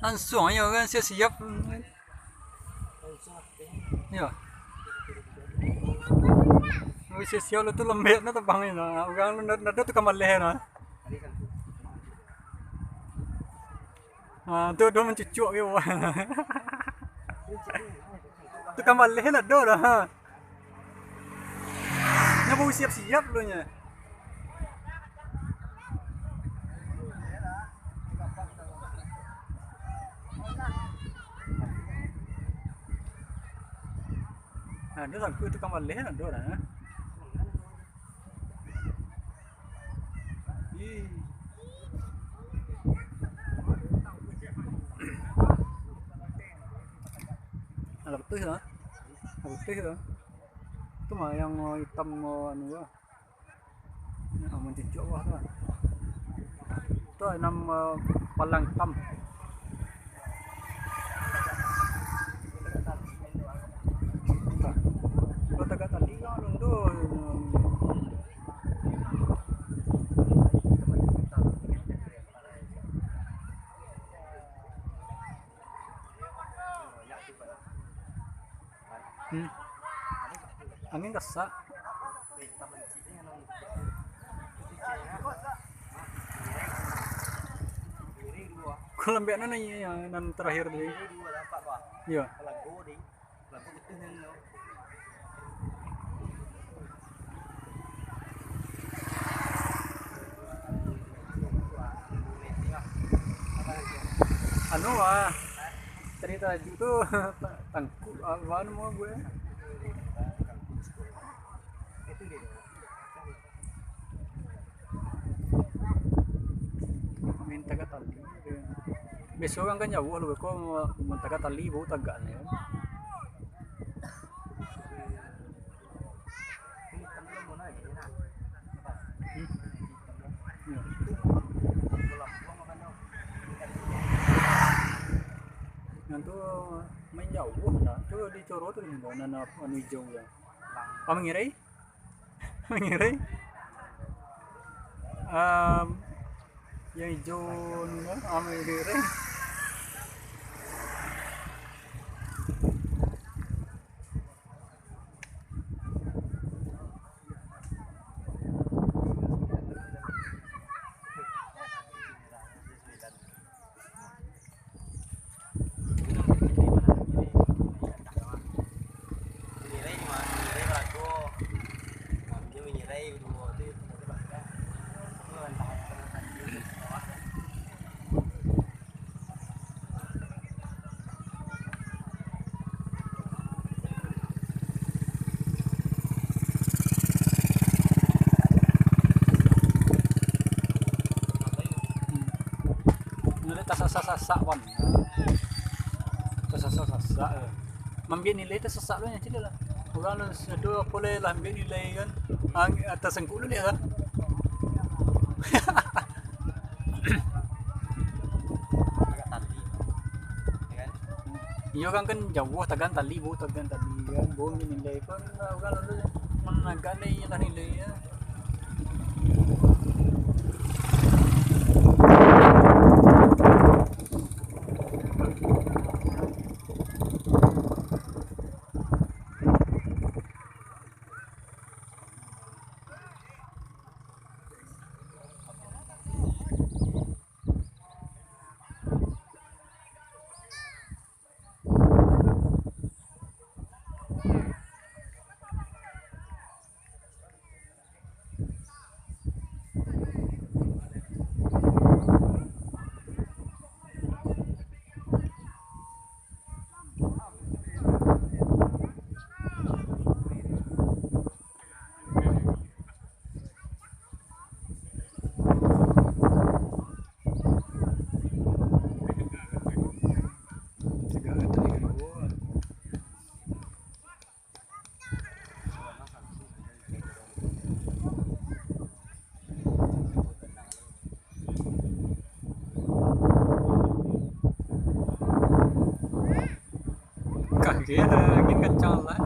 Langsung aja kan siap-siap. Ya. Ui siap-siap lu tuh lembek na tebangin na. Ugang lu nada tuh kamar leher na. Ah, tuh mencucuk gitu. Tuh kamar leher na do dah. Nya mau siap-siap lu nya. Nah, dia sangku itu kamar leher na do dah. Ih. Ada betul ya? Ada betul ya? Itu mah yang hitam anu ah. Yang mencucuk wah tuh. Itu nama palang hitam. Kalau tegak tadi kan tuh. Angin kesak. Kalau lembek mana yang terakhir tadi? Iya. Anu cerita itu tangku apa mau gue? Minta kata tali. Besok kan jauh lu kok minta kata tali bau tagak nih. Yang tu main jauh nah. Coba dicoro tu ni nana anu hijau ya. Apa mengirai? Mengirai? Yang hijau ni mengirai. Sasak wan. Sasak. Mambian nilai tu sasak lu yang cila lah. Orang lu sedo boleh lah ambil nilai kan. Atas sengkuk lu dia kan. Iyo kan jauh tagan tali bu tagan tali kan bom nilai kan orang lu menaga nilai ya. Dia angin kencang lah.